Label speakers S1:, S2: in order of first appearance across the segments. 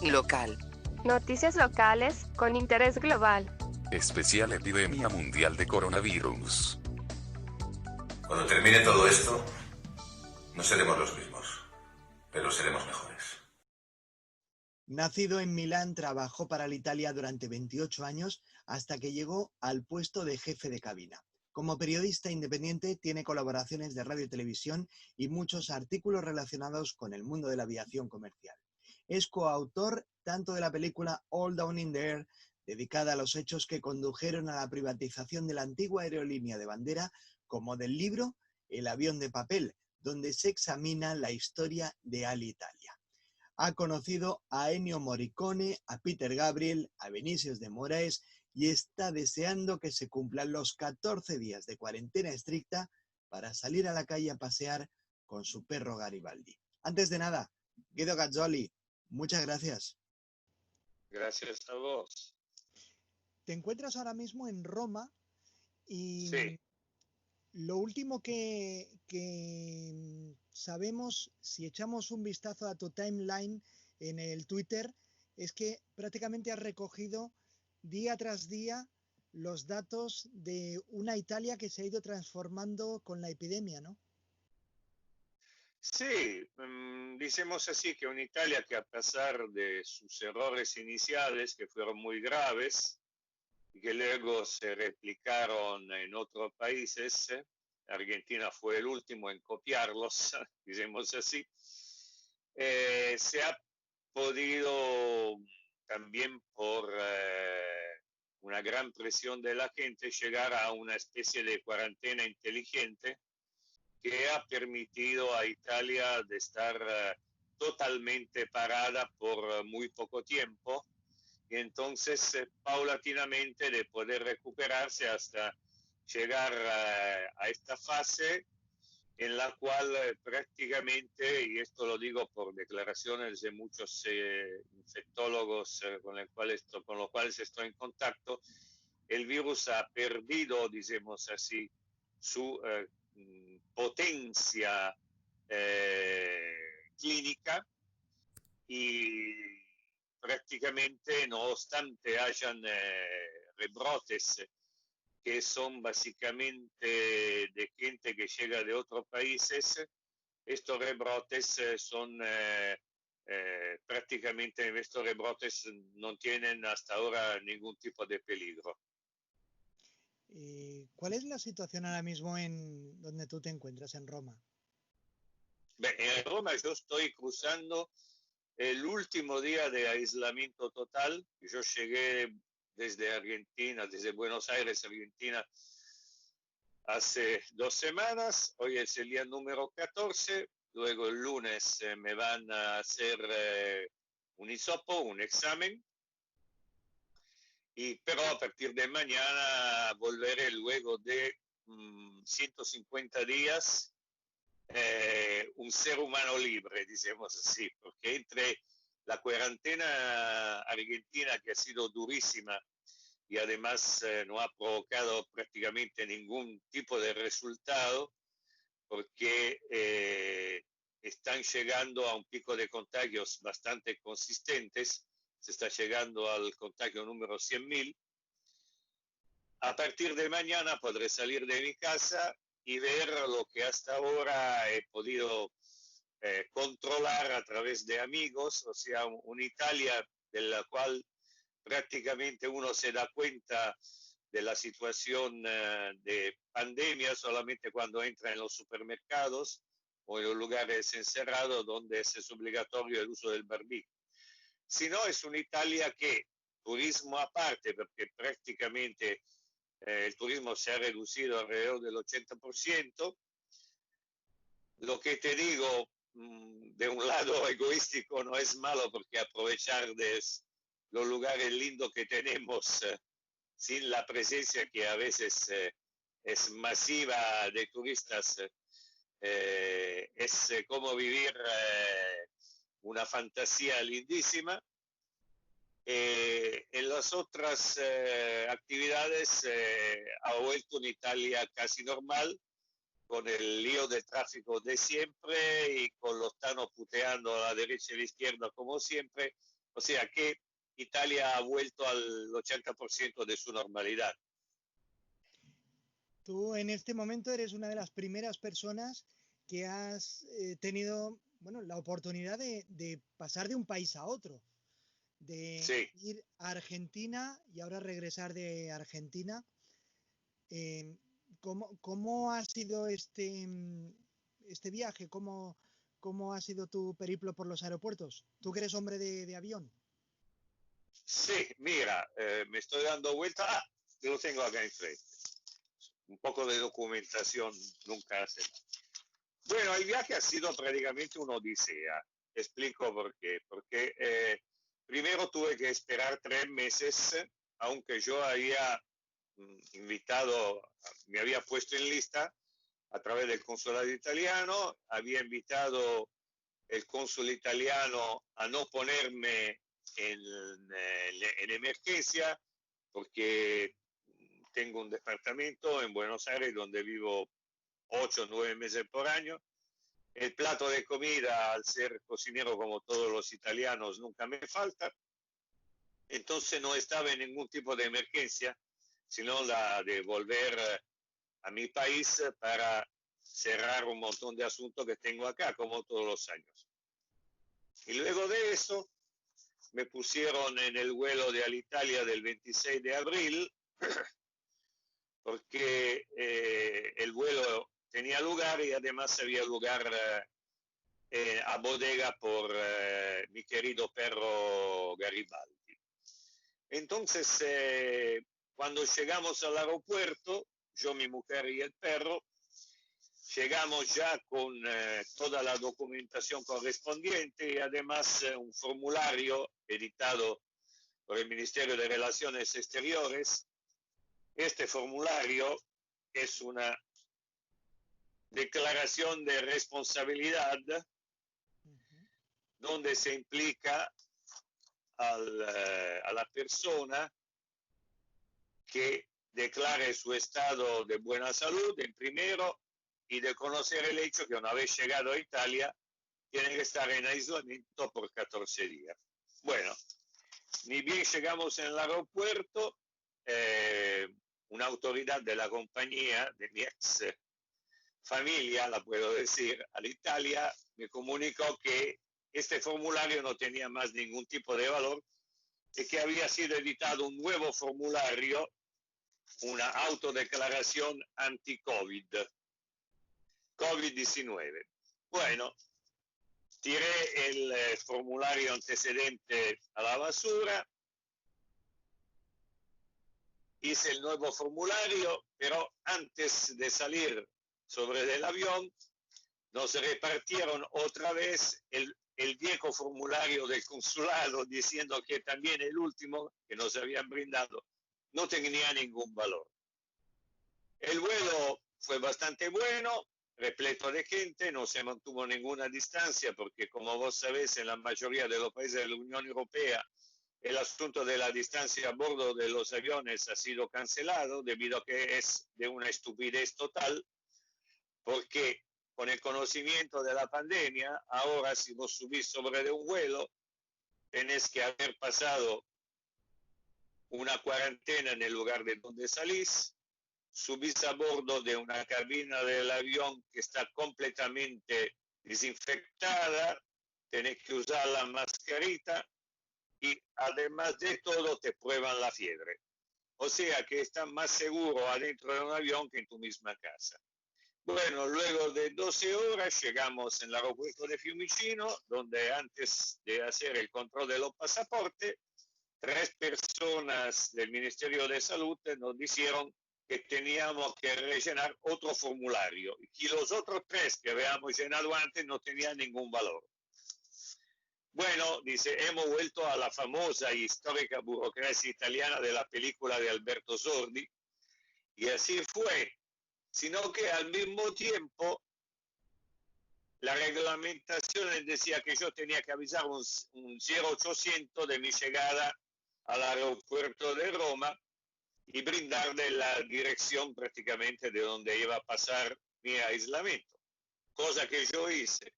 S1: Local.
S2: Noticias locales con interés global.
S3: Especial epidemia mundial de coronavirus.
S4: Cuando termine todo esto, no seremos los mismos, pero seremos mejores.
S5: Nacido en Milán, trabajó para Alitalia durante 28 años hasta que llegó al puesto de jefe de cabina. Como periodista independiente tiene colaboraciones de radio y televisión y muchos artículos relacionados con el mundo de la aviación comercial. Es coautor tanto de la película All Down in the Air, dedicada a los hechos que condujeron a la privatización de la antigua aerolínea de bandera, como del libro El avión de papel, donde se examina la historia de Alitalia. Ha conocido a Ennio Morricone, a Peter Gabriel, a Vinícius de Moraes y está deseando que se cumplan los 14 días de cuarentena estricta para salir a la calle a pasear con su perro Garibaldi. Antes de nada, Guido Gazzoli, muchas gracias.
S6: Gracias a vos.
S5: Te encuentras ahora mismo en Roma y
S6: sí.
S5: Lo último que sabemos, si echamos un vistazo a tu timeline en el Twitter, es que prácticamente has recogido día tras día los datos de una Italia que se ha ido transformando con la epidemia, ¿no?
S6: Sí, decimos así que una Italia que a pesar de sus errores iniciales, que fueron muy graves, y que luego se replicaron en otros países, Argentina fue el último en copiarlos, decimos así, se ha podido también por una gran presión de la gente llegar a una especie de cuarentena inteligente que ha permitido a Italia de estar totalmente parada por muy poco tiempo y entonces paulatinamente de poder recuperarse hasta llegar a esta fase en la cual prácticamente, y esto lo digo por declaraciones de muchos infectólogos con los cuales estoy en contacto, el virus ha perdido, digamos así, su potencia clínica y prácticamente, no obstante hayan rebrotes que son básicamente de gente que llega de otros países, estos rebrotes son prácticamente, estos rebrotes no tienen hasta ahora ningún tipo de peligro.
S5: ¿Cuál es la situación ahora mismo en donde tú te encuentras, en Roma?
S6: En Roma yo estoy cruzando el último día de aislamiento total. Yo llegué desde Argentina, desde Buenos Aires, Argentina, hace 2 semanas. Hoy es el día número 14. Luego el lunes me van a hacer un hisopo, un examen. Pero a partir de mañana volveré luego de 150 días un ser humano libre, decimos así, porque entre la cuarentena argentina, que ha sido durísima y además no ha provocado prácticamente ningún tipo de resultado, porque están llegando a un pico de contagios bastante consistentes, se está llegando al contagio número 100.000. A partir de mañana podré salir de mi casa y ver lo que hasta ahora he podido controlar a través de amigos, o sea, una Italia de la cual prácticamente uno se da cuenta de la situación de pandemia solamente cuando entra en los supermercados o en los lugares encerrados donde es obligatorio el uso del barbijo. Si no, es una Italia que, turismo aparte, porque prácticamente el turismo se ha reducido alrededor del 80%. Lo que te digo, de un lado egoístico, no es malo porque aprovechar de los lugares lindos que tenemos sin la presencia que a veces es masiva de turistas, es como vivir una fantasía lindísima. En las otras actividades ha vuelto una Italia casi normal, con el lío de tráfico de siempre y con los tanos puteando a la derecha y a la izquierda como siempre, O sea que Italia ha vuelto al 80% de su normalidad.
S5: Tú en este momento eres una de las primeras personas que has tenido, bueno, la oportunidad de pasar de un país a otro, de
S6: Sí.
S5: ir a Argentina y ahora regresar de Argentina. ¿Cómo ha sido este viaje? ¿Cómo ha sido tu periplo por los aeropuertos? Tú que eres hombre de avión.
S6: Sí, mira, me estoy dando vuelta. Ah, lo tengo acá enfrente. Un poco de documentación nunca hace mal. Bueno, el viaje ha sido prácticamente una odisea. Explico por qué. Porque primero tuve que esperar 3 meses, aunque yo había invitado, me había puesto en lista a través del consulado italiano, había invitado el cónsul italiano a no ponerme en emergencia, porque tengo un departamento en Buenos Aires donde vivo 8 o 9 meses por año. El plato de comida, al ser cocinero como todos los italianos, nunca me falta. Entonces no estaba en ningún tipo de emergencia, sino la de volver a mi país para cerrar un montón de asuntos que tengo acá, como todos los años. Y luego de eso, me pusieron en el vuelo de Alitalia del 26 de abril, porque el vuelo tenía lugar y además había lugar a bodega por mi querido perro Garibaldi. Entonces, cuando llegamos al aeropuerto, yo, mi mujer y el perro, llegamos ya con toda la documentación correspondiente y además un formulario editado por el Ministerio de Relaciones Exteriores. Este formulario es una declaración de responsabilidad donde se implica a la persona que declare su estado de buena salud en primero y de conocer el hecho que una vez llegado a Italia tiene que estar en aislamiento por 14 días. Bueno, ni bien llegamos en el aeropuerto, una autoridad de la compañía de mi ex familia, la puedo decir, Alitalia, me comunicó que este formulario no tenía más ningún tipo de valor y que había sido editado un nuevo formulario, una autodeclaración anti-COVID, COVID-19. Bueno, tiré el formulario antecedente a la basura, hice el nuevo formulario, pero antes de salir sobre el avión, nos repartieron otra vez el viejo formulario del consulado diciendo que también el último que nos habían brindado no tenía ningún valor. El vuelo fue bastante bueno, repleto de gente, no se mantuvo ninguna distancia porque, como vos sabés, en la mayoría de los países de la Unión Europea el asunto de la distancia a bordo de los aviones ha sido cancelado debido a que es de una estupidez total, porque con el conocimiento de la pandemia, ahora si vos subís sobre de un vuelo, tenés que haber pasado una cuarentena en el lugar de donde salís, subís a bordo de una cabina del avión que está completamente desinfectada, tenés que usar la mascarita y además de todo te prueban la fiebre. O sea que estás más seguro adentro de un avión que en tu misma casa. Bueno, luego de 12 horas llegamos en el aeropuerto de Fiumicino, donde antes de hacer el control de los pasaportes, 3 personas del Ministerio de Salud nos dijeron que teníamos que rellenar otro formulario y los otros 3 que habíamos llenado antes no tenían ningún valor. Bueno, dice, hemos vuelto a la famosa y histórica burocracia italiana de la película de Alberto Sordi, y así fue, sino que al mismo tiempo la reglamentación decía que yo tenía que avisar un 0800 de mi llegada al aeropuerto de Roma y brindarle la dirección prácticamente de donde iba a pasar mi aislamiento, cosa que yo hice.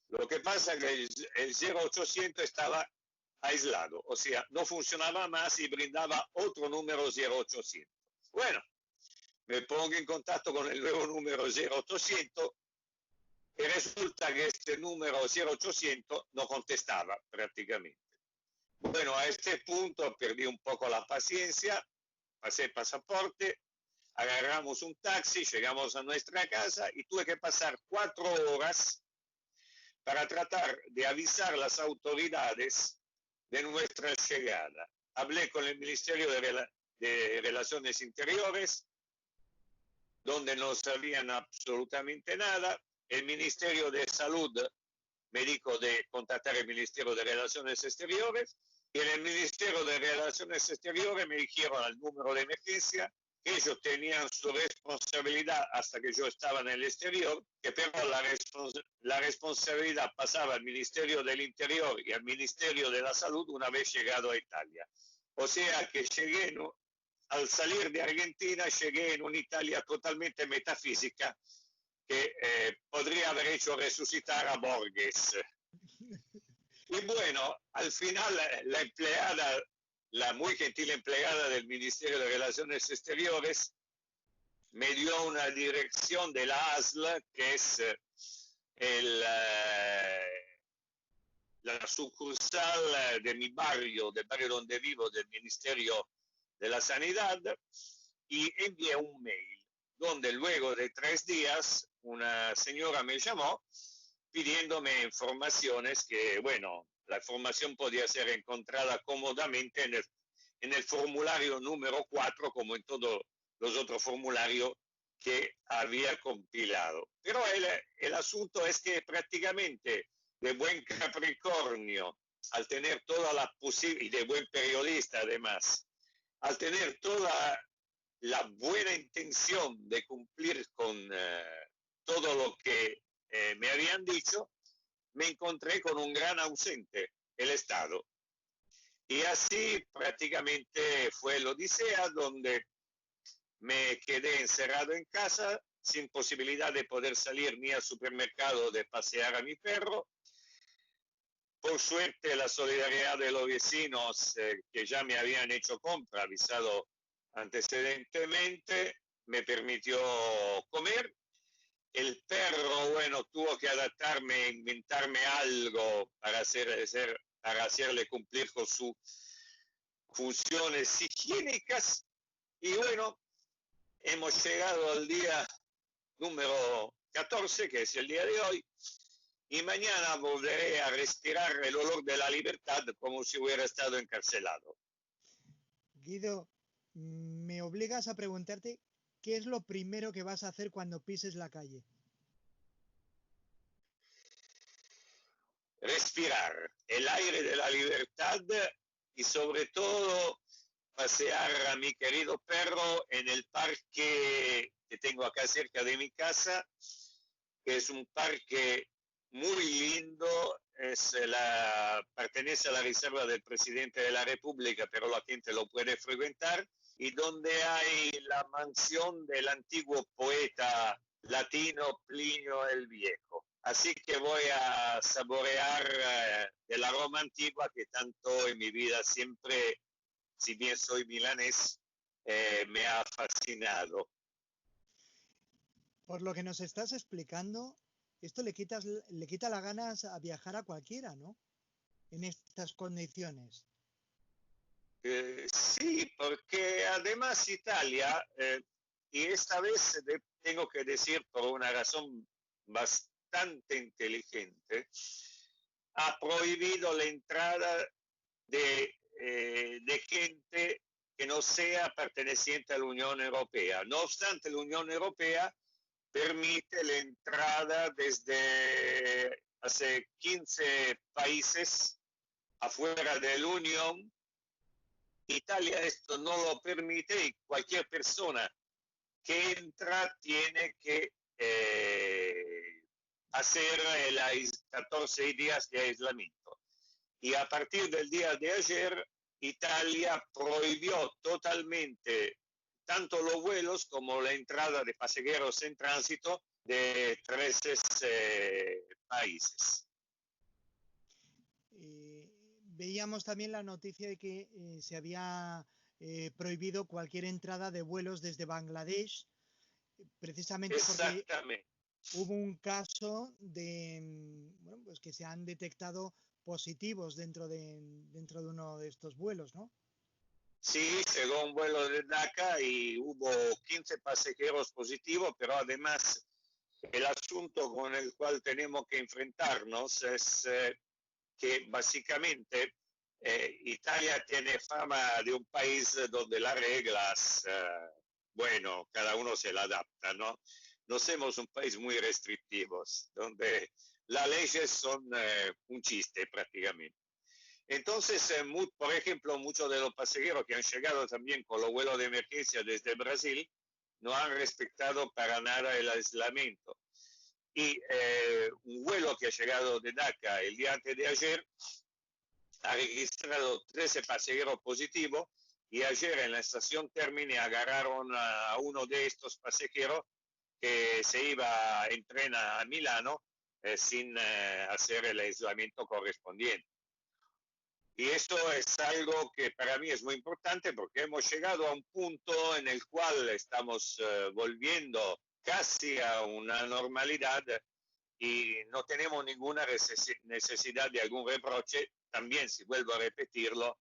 S6: Lo que pasa es que el 0800 estaba aislado, o sea, no funcionaba más y brindaba otro número 0800. Bueno, me pongo en contacto con el nuevo número 0800 y resulta que este número 0800 no contestaba prácticamente. Bueno, a este punto perdí un poco la paciencia, pasé el pasaporte, agarramos un taxi, llegamos a nuestra casa y tuve que pasar 4 horas para tratar de avisar a las autoridades de nuestra llegada. Hablé con el Ministerio de Relaciones Interiores, donde no sabían absolutamente nada. El Ministerio de Salud me dijo de contactar el Ministerio de Relaciones Exteriores, y en el Ministerio de Relaciones Exteriores me dijeron al número de emergencia que ellos tenían su responsabilidad hasta que yo estaba en el exterior, que pero la responsabilidad pasaba al Ministerio del Interior y al Ministerio de la Salud una vez llegado a Italia. O sea que llegué, al salir de Argentina, llegué en una Italia totalmente metafísica que podría haber hecho resucitar a Borges. Y bueno, al final la empleada, la muy gentil empleada del Ministerio de Relaciones Exteriores, me dio una dirección de la ASL, que es la sucursal de mi barrio, del barrio donde vivo, del Ministerio de la Sanidad, y envié un mail, donde luego de 3 días una señora me llamó pidiéndome informaciones que, bueno, la información podía ser encontrada cómodamente en el formulario número 4, como en todos los otros formularios que había compilado. Pero el asunto es que prácticamente de buen Capricornio, al tener toda la posibilidad, y de buen periodista además, al tener toda la buena intención de cumplir con todo lo que me habían dicho, me encontré con un gran ausente, el Estado. Y así prácticamente fue la odisea, donde me quedé encerrado en casa, sin posibilidad de poder salir ni al supermercado, de pasear a mi perro. Por suerte, la solidaridad de los vecinos que ya me habían hecho compra, avisado antecedentemente, me permitió comer. El perro, bueno, tuvo que adaptarme, inventarme algo para hacerle cumplir con sus funciones higiénicas. Y bueno, hemos llegado al día número 14, que es el día de hoy, y mañana volveré a respirar el olor de la libertad como si hubiera estado encarcelado.
S1: Guido, me obligas a preguntarte qué es lo primero que vas a hacer cuando pises la calle.
S6: Respirar el aire de la libertad y sobre todo pasear a mi querido perro en el parque que tengo acá cerca de mi casa, que es un parque muy lindo, pertenece a la reserva del presidente de la República, pero la gente lo puede frecuentar, y donde hay la mansión del antiguo poeta latino Plinio el Viejo. Así que voy a saborear del aroma antigua que tanto en mi vida siempre, si bien soy milanés, me ha fascinado.
S1: Por lo que nos estás explicando, esto le quita las ganas a viajar a cualquiera, ¿no? En estas condiciones.
S6: Sí, porque además Italia, y esta vez tengo que decir por una razón bastante inteligente, ha prohibido la entrada de gente que no sea perteneciente a la Unión Europea. No obstante, la Unión Europea permite la entrada desde hace 15 países afuera de la Unión. Italia esto no lo permite, y cualquier persona que entra tiene que hacer 14 días de aislamiento. Y a partir del día de ayer, Italia prohibió totalmente tanto los vuelos como la entrada de pasajeros en tránsito de 13 países.
S1: veíamos también la noticia de que se había prohibido cualquier entrada de vuelos desde Bangladesh, precisamente porque
S6: Exactamente.
S1: hubo un caso de, bueno, pues que se han detectado positivos dentro de uno de estos vuelos, ¿no?
S6: Sí, llegó un vuelo de Dhaka y hubo 15 pasajeros positivos, pero además el asunto con el cual tenemos que enfrentarnos es que básicamente Italia tiene fama de un país donde las reglas, bueno, cada uno se la adapta, ¿no? No somos un país muy restrictivos, donde las leyes son un chiste prácticamente. Entonces, por ejemplo, muchos de los pasajeros que han llegado también con los vuelos de emergencia desde Brasil no han respetado para nada el aislamiento. Y un vuelo que ha llegado de Dhaka el día antes de ayer ha registrado 13 pasajeros positivos y ayer en la estación Termini agarraron a uno de estos pasajeros que se iba en tren a Milano sin hacer el aislamiento correspondiente. Y eso es algo que para mí es muy importante porque hemos llegado a un punto en el cual estamos volviendo casi a una normalidad y no tenemos ninguna necesidad de algún reproche. También, si vuelvo a repetirlo,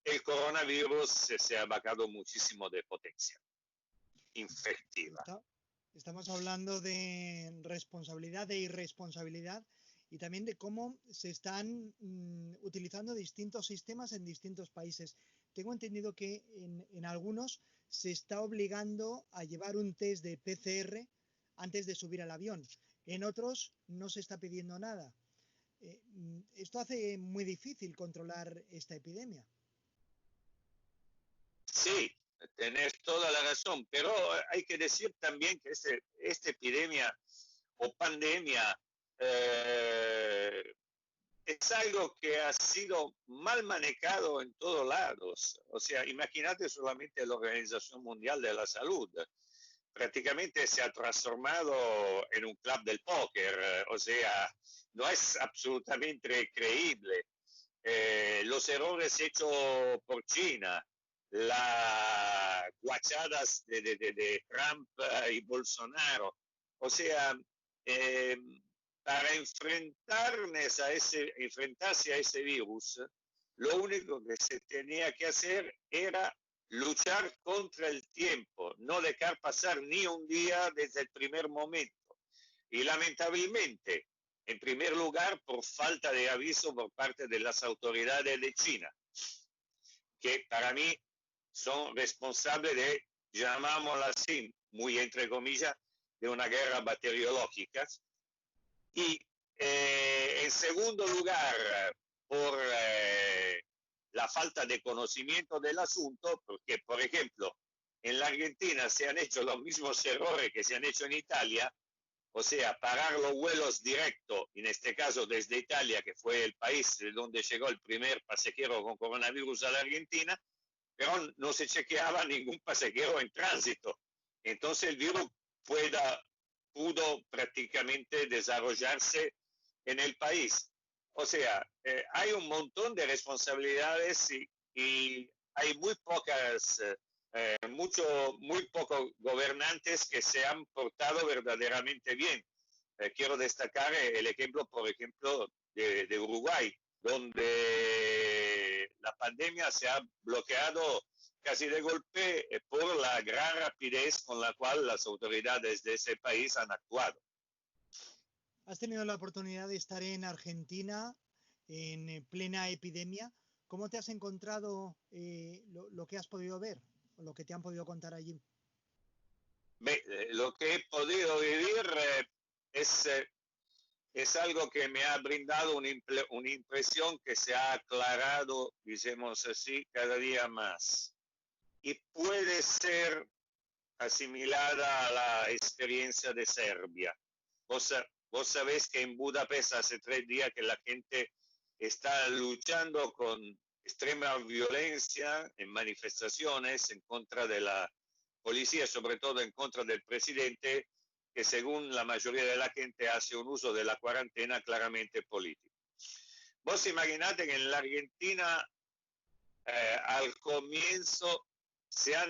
S6: el coronavirus se ha bajado muchísimo de potencia infectiva.
S1: Estamos hablando de responsabilidad, de irresponsabilidad y también de cómo se están utilizando distintos sistemas en distintos países. Tengo entendido que en algunos se está obligando a llevar un test de PCR antes de subir al avión. En otros no se está pidiendo nada. Esto hace muy difícil controlar esta epidemia.
S6: Sí, tenés toda la razón, pero hay que decir también que esta epidemia o pandemia es algo que ha sido mal manejado en todos lados. O sea, imagínate solamente la Organización Mundial de la Salud. Prácticamente se ha transformado en un club del póker. O sea, no es absolutamente creíble. Los errores hechos por China, las guachadas de Trump y Bolsonaro. O sea, para enfrentarse a ese virus, lo único que se tenía que hacer era luchar contra el tiempo, no dejar pasar ni un día desde el primer momento. Y lamentablemente, en primer lugar, por falta de aviso por parte de las autoridades de China, que para mí son responsables de, llamámoslo así, muy entre comillas, de una guerra bacteriológica. Y en segundo lugar, por la falta de conocimiento del asunto, porque, por ejemplo, en la Argentina se han hecho los mismos errores que se han hecho en Italia, o sea, parar los vuelos directos, en este caso desde Italia, que fue el país donde llegó el primer pasajero con coronavirus a la Argentina, pero no se chequeaba ningún pasajero en tránsito. Entonces el virus pudo prácticamente desarrollarse en el país. O sea, hay un montón de responsabilidades y hay muy pocos gobernantes que se han portado verdaderamente bien. Quiero destacar el ejemplo, por ejemplo, de Uruguay, donde la pandemia se ha bloqueado casi de golpe por la gran rapidez con la cual las autoridades de ese país han actuado.
S1: Has tenido la oportunidad de estar en Argentina en plena epidemia. ¿Cómo te has encontrado lo que has podido ver o lo que te han podido contar allí?
S6: Lo que he podido vivir es algo que me ha brindado una impresión que se ha aclarado, digamos así, cada día más. Y puede ser asimilada a la experiencia de Serbia. Vos sabés que en Budapest hace 3 días que la gente está luchando con extrema violencia en manifestaciones en contra de la policía, sobre todo en contra del presidente, que según la mayoría de la gente hace un uso de la cuarentena claramente político. Vos imaginate que en la Argentina al comienzo se ha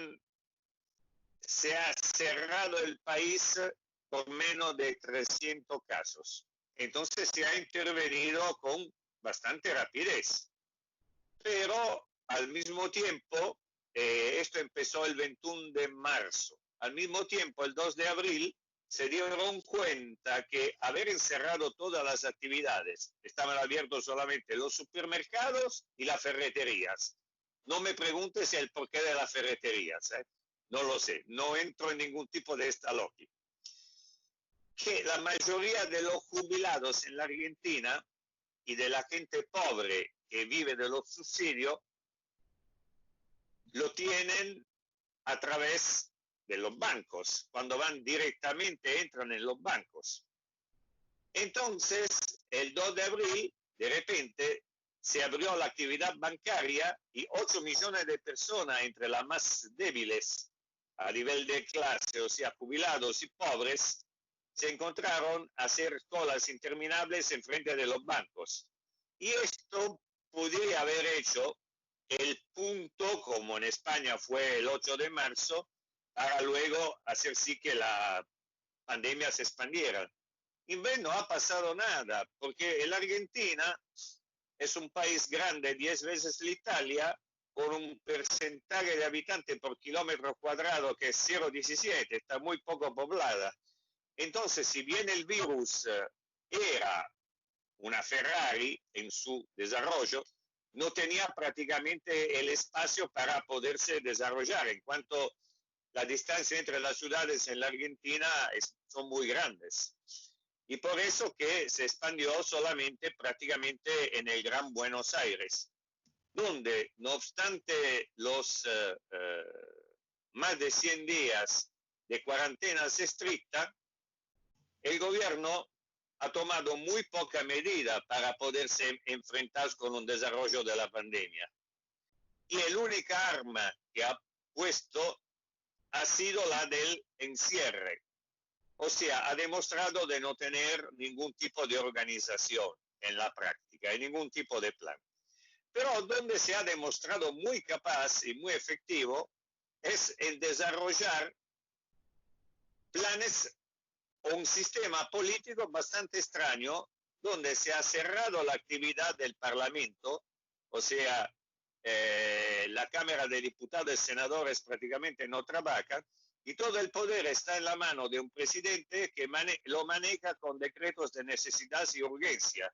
S6: cerrado el país por menos de 300 casos. Entonces se ha intervenido con bastante rapidez. Pero al mismo tiempo, esto empezó el 21 de marzo. Al mismo tiempo, el 2 de abril, se dieron cuenta que haber encerrado todas las actividades, estaban abiertos solamente los supermercados y las ferreterías. No me preguntes el porqué de las ferreterías, no lo sé, no entro en ningún tipo de esta lógica. Que la mayoría de los jubilados en la Argentina y de la gente pobre que vive de los subsidios lo tienen a través de los bancos. Cuando van directamente, entran en los bancos. Entonces, el 2 de abril, de repente, se abrió la actividad bancaria y 8 millones de personas, entre las más débiles a nivel de clase, o sea, jubilados y pobres, se encontraron a hacer colas interminables en frente de los bancos. Y esto podría haber hecho el punto, como en España fue el 8 de marzo, para luego hacer sí que la pandemia se expandiera. Y no ha pasado nada, porque la Argentina es un país grande, 10 veces la Italia, con un porcentaje de habitantes por kilómetro cuadrado que es 0,17, está muy poco poblada. Entonces, si bien el virus era una Ferrari en su desarrollo, no tenía prácticamente el espacio para poderse desarrollar, en cuanto la distancia entre las ciudades en la Argentina son muy grandes. Y por eso que se expandió solamente prácticamente en el Gran Buenos Aires, donde no obstante los más de 100 días de cuarentena estricta, el gobierno ha tomado muy poca medida para poderse enfrentar con un desarrollo de la pandemia. Y la única arma que ha puesto ha sido la del encierre. O sea, ha demostrado de no tener ningún tipo de organización en la práctica y ningún tipo de plan. Pero donde se ha demostrado muy capaz y muy efectivo es en desarrollar planes o un sistema político bastante extraño, donde se ha cerrado la actividad del Parlamento, o sea, la Cámara de Diputados y Senadores prácticamente no trabaja, y todo el poder está en la mano de un presidente que lo maneja con decretos de necesidad y urgencia.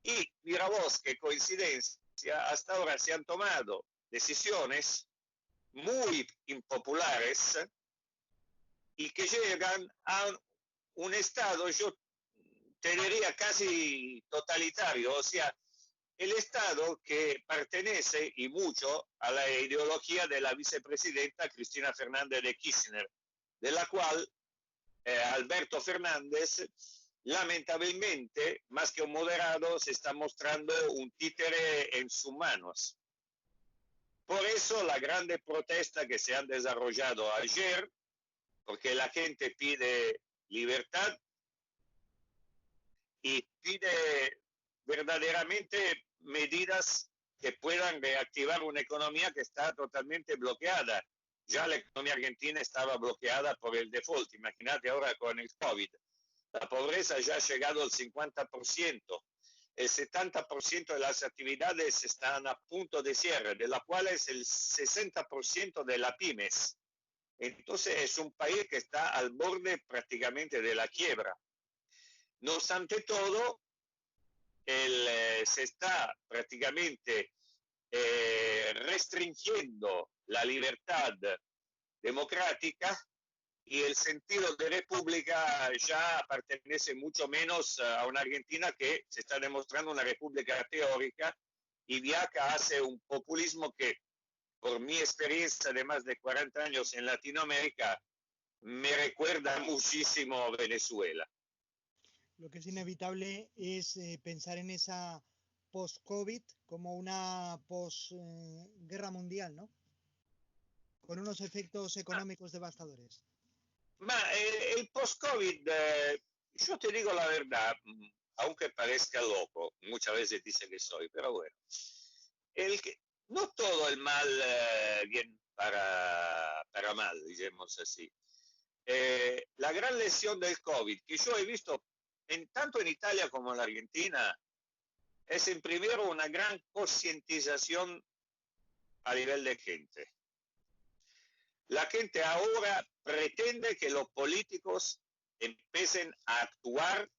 S6: Y mira vos qué coincidencia, hasta ahora se han tomado decisiones muy impopulares y que llegan a un estado, yo te diría casi totalitario, o sea, el estado que pertenece y mucho a la ideología de la vicepresidenta Cristina Fernández de Kirchner, de la cual Alberto Fernández, lamentablemente, más que un moderado, se está mostrando un títere en sus manos. Por eso la grande protesta que se han desarrollado ayer, porque la gente pide libertad y pide verdaderamente medidas que puedan reactivar una economía que está totalmente bloqueada. Ya la economía argentina estaba bloqueada por el default, imagínate ahora con el COVID. La pobreza ya ha llegado al 50%. El 70% de las actividades están a punto de cierre, de las cuales el 60% de las pymes. Entonces es un país que está al borde prácticamente de la quiebra. No obstante todo, se está prácticamente restringiendo la libertad democrática y el sentido de república ya pertenece mucho menos a una Argentina que se está demostrando una república teórica y viaja hacia un populismo que, por mi experiencia de más de 40 años en Latinoamérica, me recuerda muchísimo a Venezuela.
S1: Lo que es inevitable es pensar en esa post-COVID como una post-guerra mundial, ¿no? Con unos efectos económicos devastadores.
S6: El post-COVID, yo te digo la verdad, aunque parezca loco, muchas veces dice que soy, pero bueno, no todo el mal viene para mal, digamos así. La gran lesión del COVID que yo he visto tanto en Italia como en la Argentina es en primero una gran concientización a nivel de gente. La gente ahora pretende que los políticos empiecen a actuar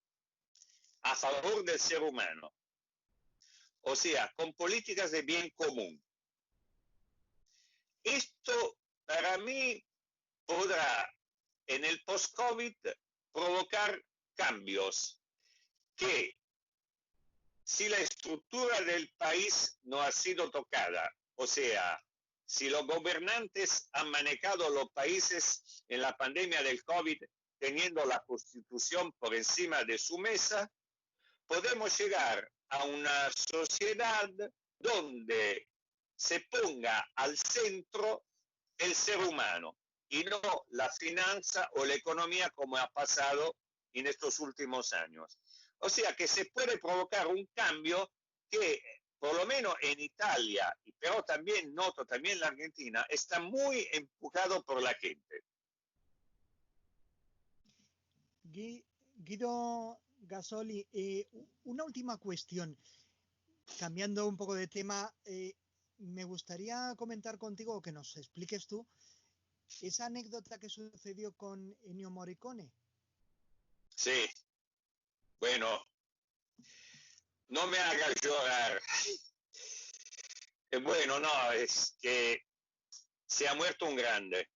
S6: a favor del ser humano, o sea, con políticas de bien común. Esto para mí podrá en el post-COVID provocar cambios que, si la estructura del país no ha sido tocada, o sea, si los gobernantes han manejado los países en la pandemia del COVID teniendo la Constitución por encima de su mesa, podemos llegar a una sociedad donde se ponga al centro el ser humano y no la finanza o la economía como ha pasado en estos últimos años. O sea que se puede provocar un cambio que, por lo menos en Italia, pero también noto también en la Argentina, está muy empujado por la gente.
S1: Guido Gasoli, una última cuestión. Cambiando un poco de tema, me gustaría comentar contigo, que nos expliques tú, esa anécdota que sucedió con Ennio Morricone.
S6: Sí, bueno, no me hagas llorar. Bueno, no, es que se ha muerto un grande.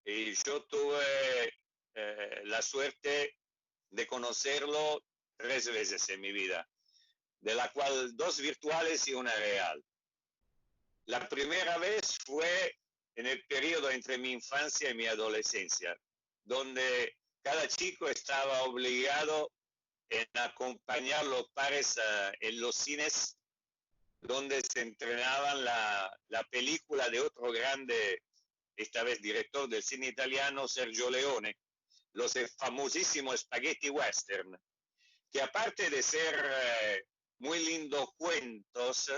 S6: Y yo tuve la suerte de conocerlo 3 veces en mi vida, de la cual 2 virtuales y una real. La primera vez fue en el periodo entre mi infancia y mi adolescencia, donde cada chico estaba obligado en acompañar a los padres en los cines, donde se entrenaban la película de otro grande, esta vez director del cine italiano, Sergio Leone, los famosísimos Spaghetti Western, que aparte de ser muy lindos cuentos,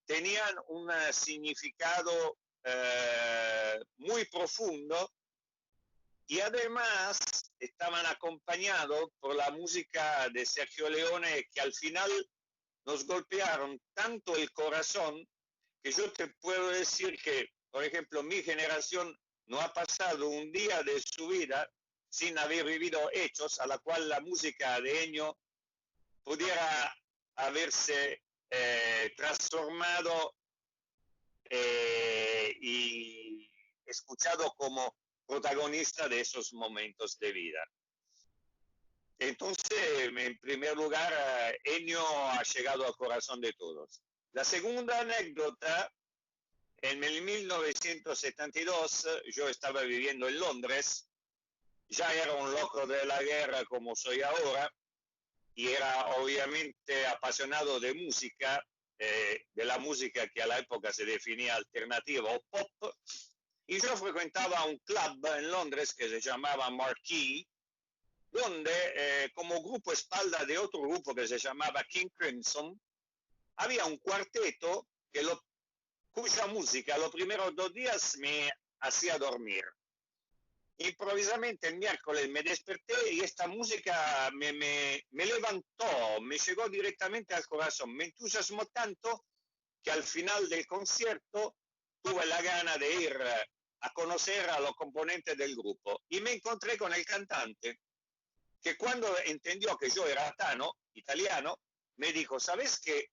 S6: tenían un significado muy profundo y además estaban acompañados por la música de Sergio Leone, que al final nos golpearon tanto el corazón que yo te puedo decir que, por ejemplo, mi generación no ha pasado un día de su vida sin haber vivido hechos a la cual la música de Ennio pudiera haberse transformado y escuchado como protagonista de esos momentos de vida. Entonces, en primer lugar, Ennio ha llegado al corazón de todos. La segunda anécdota, en el 1972, yo estaba viviendo en Londres, ya era un loco de la guerra como soy ahora, y era obviamente apasionado de música, de la música que a la época se definía alternativa o pop, y yo frecuentaba un club en Londres que se llamaba Marquee, donde como grupo espalda de otro grupo que se llamaba King Crimson, había un cuarteto cuya música los primeros 2 días me hacía dormir. Improvisamente el miércoles me desperté y esta música me levantó, me llegó directamente al corazón, me entusiasmó tanto que al final del concierto tuve la gana de ir a conocer a los componentes del grupo y me encontré con el cantante, que cuando entendió que yo era italiano, me dijo: ¿sabes que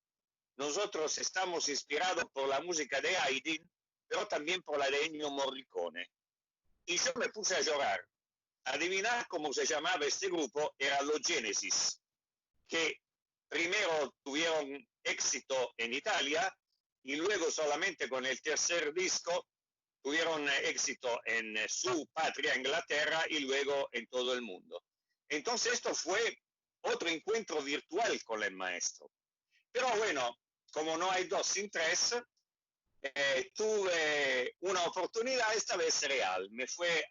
S6: nosotros estamos inspirados por la música de Haydn, pero también por la de Ennio Morricone? Y yo me puse a llorar. Adivinar cómo se llamaba este grupo, era los Genesis, que primero tuvieron éxito en Italia y luego solamente con el tercer disco tuvieron éxito en su patria, Inglaterra, y luego en todo el mundo. Entonces esto fue otro encuentro virtual con el maestro. Pero bueno, como no hay 2 sin 3, tuve una oportunidad, esta vez real. Me fue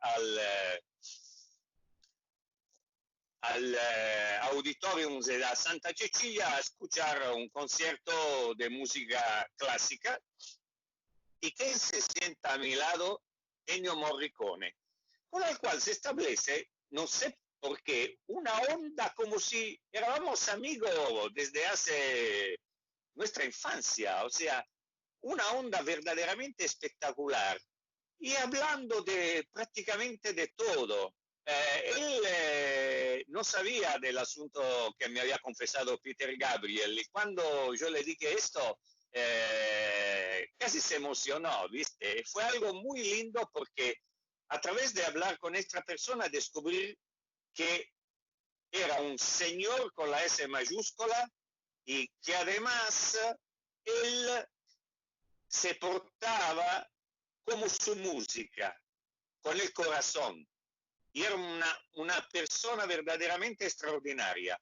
S6: al auditorium de la Santa Cecilia a escuchar un concierto de música clásica. ¿Y quién se sienta a mi lado? Ennio Morricone, con el cual se establece, no sé por qué, una onda como si éramos amigos desde hace nuestra infancia, o sea, una onda verdaderamente espectacular. Y hablando de prácticamente de todo. Él no sabía del asunto que me había confesado Peter Gabriel, y cuando yo le dije esto, casi se emocionó, ¿viste? Fue algo muy lindo porque a través de hablar con esta persona descubrí que era un señor con la S mayúscula y que además él se portaba como su música, con el corazón. Y era una persona verdaderamente extraordinaria.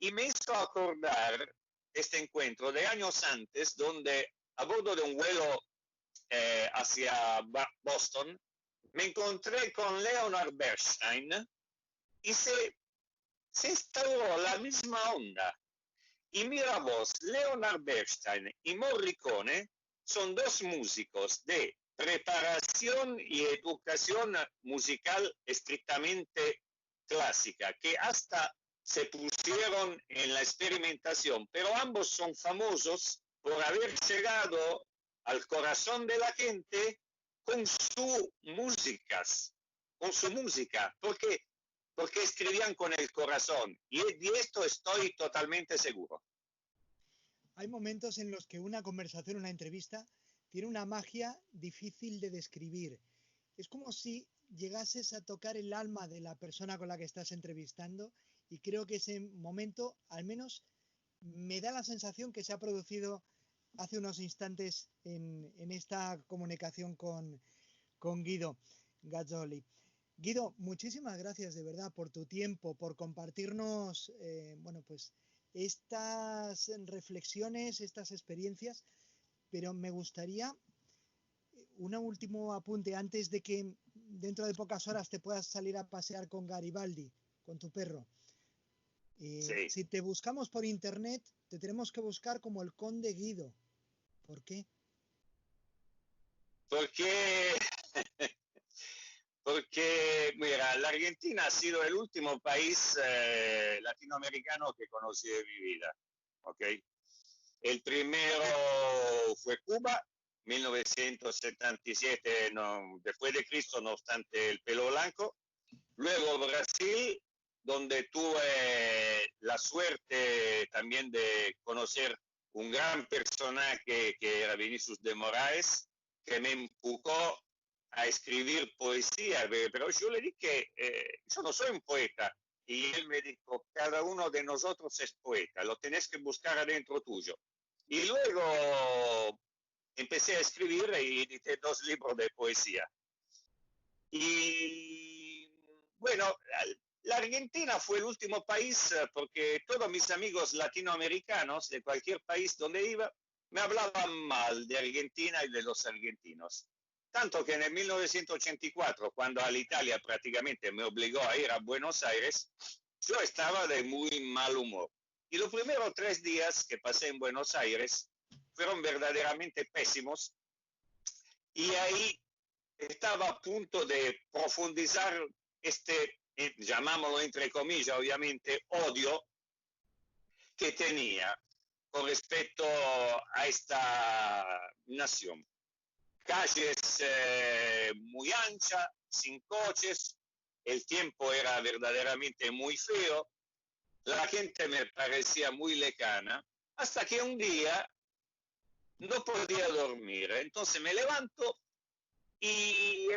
S6: Y me hizo acordar este encuentro de años antes, donde a bordo de un vuelo hacia Boston, me encontré con Leonard Bernstein y se instauró la misma onda. Y mira vos, Leonard Bernstein y Morricone son dos músicos de preparación y educación musical estrictamente clásica, que hasta se pusieron en la experimentación, pero ambos son famosos por haber llegado al corazón de la gente con su música, porque escribían con el corazón, y de esto estoy totalmente seguro.
S1: Hay momentos en los que una conversación, una entrevista, tiene una magia difícil de describir. Es como si llegases a tocar el alma de la persona con la que estás entrevistando, y creo que ese momento, al menos, me da la sensación que se ha producido hace unos instantes en esta comunicación con Guido Gazzoli. Guido, muchísimas gracias de verdad por tu tiempo, por compartirnos pues estas reflexiones, estas experiencias, pero me gustaría un último apunte antes de que dentro de pocas horas te puedas salir a pasear con Garibaldi, con tu perro.
S6: Sí.
S1: Si te buscamos por internet, te tenemos que buscar como el Conde Guido. ¿Por qué?
S6: Porque, mira, la Argentina ha sido el último país latinoamericano que conocí de mi vida, ¿ok? El primero fue Cuba, 1977, después de Cristo, no obstante el pelo blanco. Luego Brasil, donde tuve la suerte también de conocer un gran personaje que era Vinicius de Moraes, que me empujó a escribir poesía, pero yo le dije, yo no soy un poeta, y él me dijo, cada uno de nosotros es poeta, lo tenés que buscar adentro tuyo. Y luego empecé a escribir y edité 2 libros de poesía. Y bueno, la Argentina fue el último país porque todos mis amigos latinoamericanos de cualquier país donde iba me hablaban mal de Argentina y de los argentinos. Tanto que en el 1984, cuando Alitalia prácticamente me obligó a ir a Buenos Aires, yo estaba de muy mal humor. Y los primeros 3 días que pasé en Buenos Aires fueron verdaderamente pésimos. Y ahí estaba a punto de profundizar llamámoslo entre comillas, obviamente, odio que tenía con respecto a esta nación. Calles muy anchas, sin coches, el tiempo era verdaderamente muy feo, la gente me parecía muy lejana, hasta que un día no podía dormir. Entonces me levanto y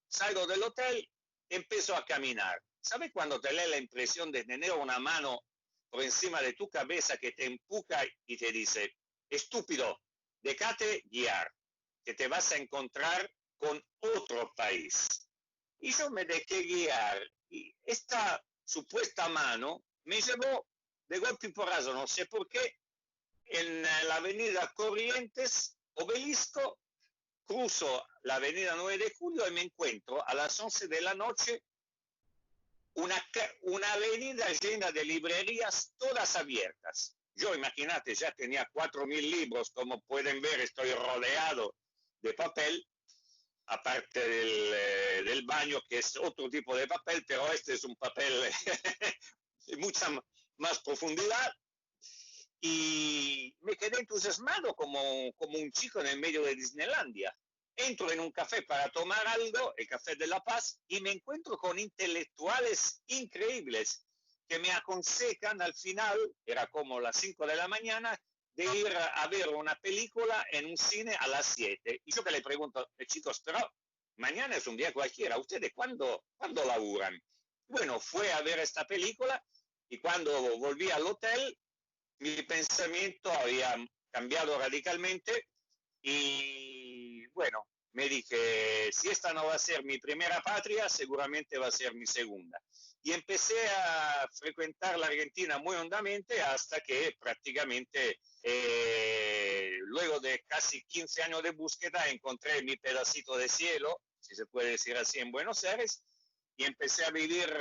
S6: salgo del hotel, empiezo a caminar. ¿Sabes cuando te da la impresión de tener una mano por encima de tu cabeza que te empuja y te dice, estúpido, déjate guiar, que te vas a encontrar con otro país? Y yo me dejé guiar y esta supuesta mano me llevó de golpe y porrazo, no sé por qué, en la avenida Corrientes, Obelisco, cruzo la avenida 9 de Julio y me encuentro a las 11 de la noche una avenida llena de librerías, todas abiertas. Yo, imagínate, ya tenía 4.000 libros, como pueden ver, estoy rodeado de papel, aparte del baño, que es otro tipo de papel, pero este es un papel de mucha más profundidad. Y me quedé entusiasmado como un chico en el medio de Disneylandia. Entro en un café para tomar algo, el Café de la Paz, y me encuentro con intelectuales increíbles que me aconsejan al final, era como las 5 de la mañana, de ir a ver una película en un cine a las 7. Y yo que le pregunto, chicos, pero mañana es un día cualquiera, ¿ustedes cuándo laburan? Bueno, fue a ver esta película y cuando volví al hotel, mi pensamiento había cambiado radicalmente y bueno, me dije, si esta no va a ser mi primera patria, seguramente va a ser mi segunda. Y empecé a frecuentar la Argentina muy hondamente hasta que prácticamente luego de casi 15 años de búsqueda encontré mi pedacito de cielo, si se puede decir así, en Buenos Aires y empecé a vivir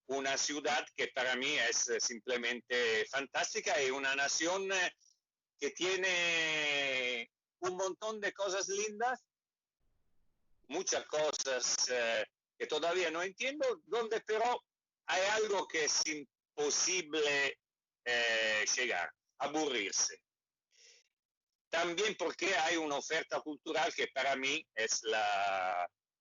S6: una ciudad que para mí es simplemente fantástica y una nación que tiene un montón de cosas lindas, muchas cosas que todavía no entiendo, donde pero hay algo que es imposible llegar, aburrirse. También porque hay una oferta cultural que para mí es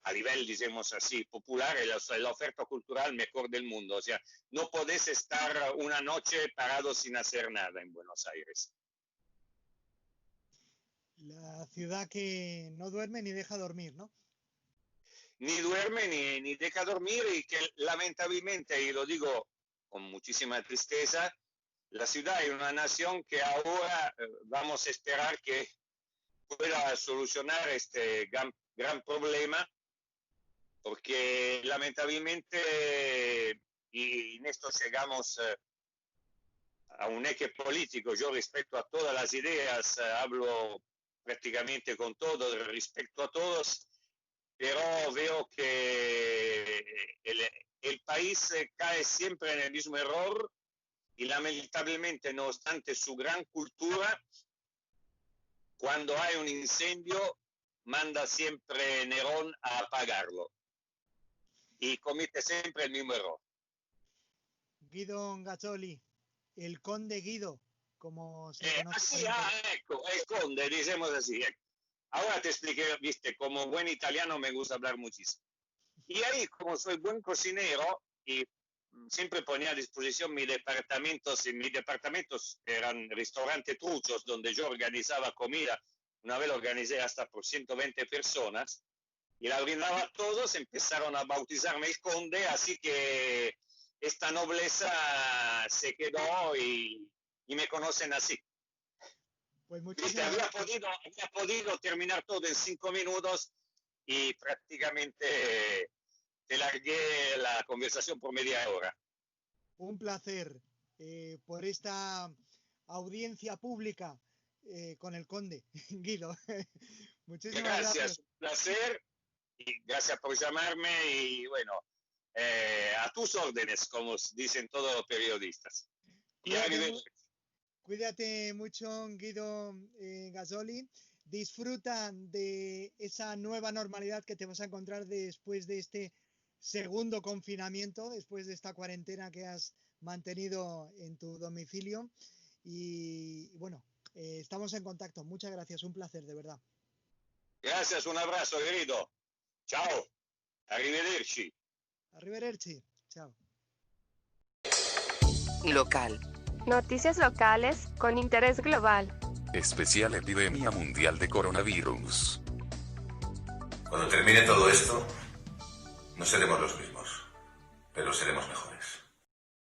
S6: a nivel, digamos así, popular, es la oferta cultural mejor del mundo. O sea, no podés estar una noche parado sin hacer nada en Buenos Aires.
S1: La ciudad que no duerme ni deja dormir, ¿no?
S6: Ni duerme ni deja dormir y que lamentablemente, y lo digo con muchísima tristeza, la ciudad es una nación que ahora vamos a esperar que pueda solucionar este gran problema, porque lamentablemente, y en esto llegamos a un eje político, yo respeto a todas las ideas, hablo prácticamente con todos, respeto a todos, pero veo que el país cae siempre en el mismo error y lamentablemente, no obstante su gran cultura, cuando hay un incendio, manda siempre Nerón a apagarlo y comete siempre el mismo error.
S1: Guido Gazzoli, el conde Guido, como se conoce.
S6: Ecco, el conde, digamos así. Ahora te expliqué, viste, como buen italiano me gusta hablar muchísimo. Y ahí, como soy buen cocinero y siempre ponía a disposición mis departamentos eran restaurantes truchos donde yo organizaba comida. Una vez lo organizé hasta por 120 personas y la brindaba a todos, empezaron a bautizarme el conde, así que esta nobleza se quedó y me conocen así.
S1: Pues
S6: Había podido terminar todo en 5 minutos y prácticamente te largué la conversación por media hora.
S1: Un placer por esta audiencia pública con el conde, Guido. Muchísimas gracias.
S6: Un placer y gracias por llamarme y bueno, a tus órdenes, como dicen todos los periodistas.
S1: Cuídate mucho, Guido Gazzoli. Disfruta de esa nueva normalidad que te vas a encontrar después de este segundo confinamiento, después de esta cuarentena que has mantenido en tu domicilio. Y bueno, estamos en contacto. Muchas gracias, un placer, de verdad.
S6: Gracias, un abrazo, querido. Chao. Arrivederci.
S1: Arrivederci. Chao.
S2: Local. Noticias locales con interés global.
S3: Especial epidemia mundial de coronavirus.
S4: Cuando termine todo esto, no seremos los mismos, pero seremos mejores.